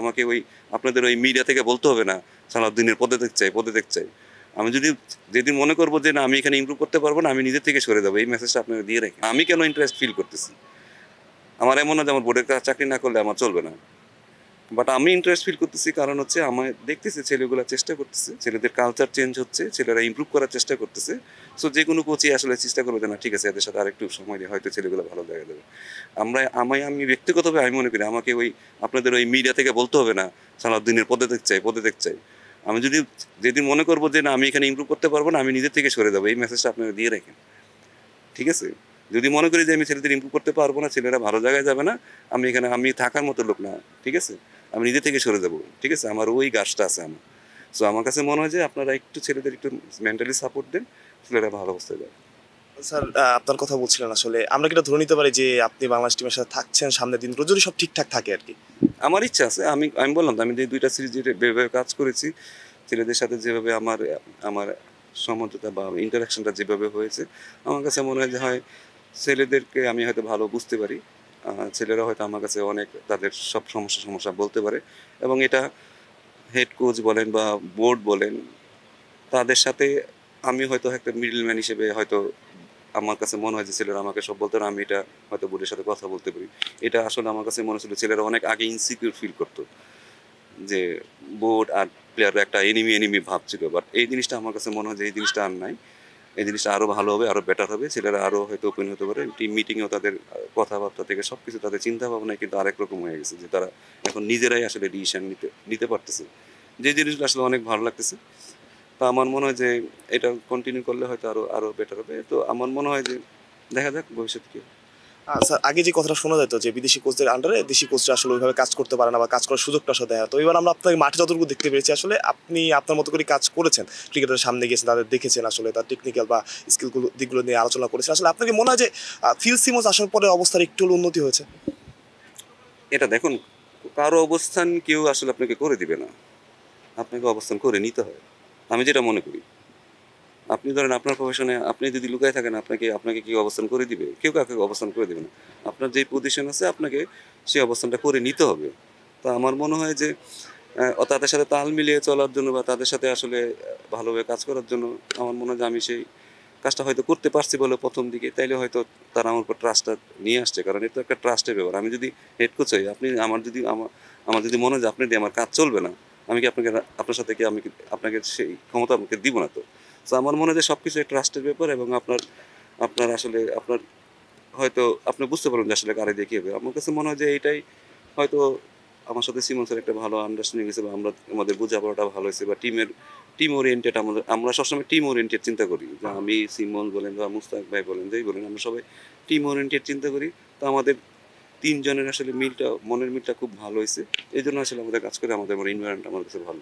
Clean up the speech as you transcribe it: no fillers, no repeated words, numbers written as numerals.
আমাকে ওই আপনাদের ওই মিডিয়া থেকে বলতে হবে না সালাউদ্দিনের পদে দেখতে চাই। আমি যদি যেদিন মনে করবো যে না আমি এখানে ইমপ্রুভ করতে পারবো না, আমি নিজে থেকে সরে যাবো। এই মেসেজটা আপনাকে দিয়ে রাখি। আমি কেন ইন্টারেস্ট ফিল করতেছি? আমার এমন না যে আমার বোর্ডের চাকরি না করলে আমার চলবে না, বাট আমি ইন্টারেস্ট ফিল করতেছি কারণ হচ্ছে আমার দেখতেছি ছেলেগুলো চেষ্টা করতেছে, ছেলেদের কালচার চেঞ্জ হচ্ছে, ছেলেরা ইমপ্রুভ করার চেষ্টা করতেছে। সো যে কোনো কোচই আসলে চেষ্টা করবে যে না ঠিক আছে এদের সাথে আরেকটু সময় দিয়ে হয়তো ছেলেগুলো ভালো জায়গা দেবে। আমি ব্যক্তিগতভাবে আমি মনে করি আমাকে ওই আপনাদের ওই মিডিয়া থেকে বলতে হবে না সালাউদ্দিনের পদে দেখতে চাই। আমি যদি যেদিন মনে করবো যে না আমি এখানে ইমপ্রুভ করতে পারবো না, আমি নিজে থেকে সরে যাবো। এই মেসেজটা আপনাকে দিয়ে রাখেন, ঠিক আছে? যদি মনে করি যে আমি ছেলেদের ইমপ্রুভ করতে পারবো না, ছেলেরা ভালো জায়গায় যাবে না, আমি থাকার মতো লোক না, ঠিক আছে? আমি নিজে থেকে সরে যাবো, ঠিক আছে? আমার ওই গাছটা আছে আমার। সো আমার কাছে মনে হয় যে আপনারা একটু ছেলেদের একটু মেন্টালি সাপোর্ট দেন, ছেলেরা ভালো অবস্থায় যাবে। স্যার, আপনার কথা বলছিলেন আসলে আমরা কি এটা ধরে নিতে পারি যে আপনি বাংলাদেশ টিমের সাথে থাকছেন সামনের দিনগুলো যদি সব ঠিকঠাক থাকে আর কি? আমার ইচ্ছা আছে, আমি আমি বললাম তো আমি যে দুইটা সিরিজ যেভাবে কাজ করেছি, ছেলেদের সাথে যেভাবে আমার আমার সমঝোতা বা ইন্টারাকশনটা যেভাবে হয়েছে, আমার কাছে মনে হয় যে হয় ছেলেদেরকে আমি হয়তো ভালো বুঝতে পারি। ছেলেরা হয়তো আমার কাছে অনেক তাদের সব সমস্যা বলতে পারে, এবং এটা হেড কোচ বলেন বা বোর্ড বলেন, তাদের সাথে আমি হয়তো একটা মিডলম্যান হিসেবে হয়তো আমার কাছে মনে হয় যে ছেলেরা আমাকে সব বলতো না, আমি এটা হয়তো বোর্ডের সাথে কথা বলতে পারি। এটা আসলে আমার কাছে মনে হচ্ছিল ছেলেরা অনেক আগে ইনসিকিউর ফিল করতো, যে বোর্ড আর প্লেয়াররা একটা এনিমি ভাব ছিল। বাট এই জিনিসটা আমার কাছে মনে হয় যে এই জিনিসটা আর নাই। এই জিনিসটা আরও ভালো হবে, আরও বেটার হবে। ছেলেরা আরও হয়তো ওপেন হতে পারে। টিম মিটিংয়েও তাদের কথাবার্তা থেকে সব কিছু তাদের চিন্তা ভাবনায় কিন্তু আরেক রকম হয়ে গেছে, যে তারা এখন নিজেরাই আসলে ডিসিশন নিতে পারতেছে। যে জিনিসগুলো আসলে অনেক ভালো লাগতেছে। তো আমার মনে হয় যে এটা কন্টিনিউ করলে হয়তো আরও বেটার হবে। তো আমার মনে হয় যে দেখা যাক ভবিষ্যতে কি হয়। স্যার, আগে যে কথাটা শোনা যেত যে বিদেশি কোচদের আন্ডারে দেশি কোচরা আসলে ওইভাবে কাজ করতে পারে না বা কাজ করার সুযোগটা আসলে দেয় না। তো এবার আমরা আপনাকে মাঠে যতটুকু দেখতে পেরেছি আসলে আপনি আপনার মতো করে কাজ করেছেন, ক্রিকেটের সামনে গিয়েছেন, তাদের দেখেছেন, আসলে তার টেকনিক্যাল বা স্কিলগুলো দিকগুলো নিয়ে আলোচনা করেছেন। আসলে আপনাকে মনে হয় যে ফিল সিমন্স আসার পরে অবস্থার একটু হলেও উন্নতি হয়েছে? এটা দেখুন, কারো অবস্থান কেউ আসলে আপনাকে করে দিবে না, আপনাকে অবস্থান করে নিতে হয়। আমি যেটা মনে করি, আপনি ধরেন আপনার প্রফেশনে আপনি যদি লুকায় থাকেন, আপনাকে আপনাকে কেউ অবস্থান করে দিবে? কেউ কাউকে অবস্থান করে দিবে না। আপনার যেই পজিশন আছে আপনাকে সেই অবস্থানটা করে নিতে হবে। তো আমার মনে হয় যে তাদের সাথে তাল মিলিয়ে চলার জন্য বা তাদের সাথে আসলে ভালোভাবে কাজ করার জন্য আমার মনে হয় যে আমি সেই কাজটা হয়তো করতে পারছি বলে প্রথম দিকে, তাইলে হয়তো তারা আমার উপর ট্রাস্টটা নিয়ে আসছে। কারণ এটা তো একটা ট্রাস্টের ব্যাপার। আমি যদি হেড কোচ হই, আপনি আমার যদি মনে হয় যে আপনি দিয়ে আমার কাজ চলবে না, আমি কি আপনার সাথে কি আমি কি আপনাকে সেই ক্ষমতা আমাকে দিব না তো? তো আমার মনে হয় যে সব কিছু ট্রাস্টের ব্যাপার, এবং আপনার আপনার আসলে আপনার হয়তো আপনি বুঝতে পারবেন যে আসলে কারে দিয়ে কী হবে। আমার কাছে মনে হয় যে এইটাই হয়তো আমার সাথে সিমন্সের একটা ভালো আন্ডারস্ট্যান্ডিং হয়েছে, বা আমাদের বোঝাপড়াটা ভালো হয়েছে, বা টিম ওরিয়েন্টেড। আমরা সবসময় টিম ওরিয়েন্টেড চিন্তা করি, যে আমি সিমন বলেন বা মুস্তাক ভাই বলেন, যেই বলেন, আমরা সবাই টিম ওরিয়েন্টেড চিন্তা করি। তো আমাদের তিনজনের আসলে মনের মিলটা খুব ভালো হয়েছে। এই জন্য আসলে আমাদের কাজ করে আমাদের এনভায়রনমেন্ট আমার কাছে ভালো।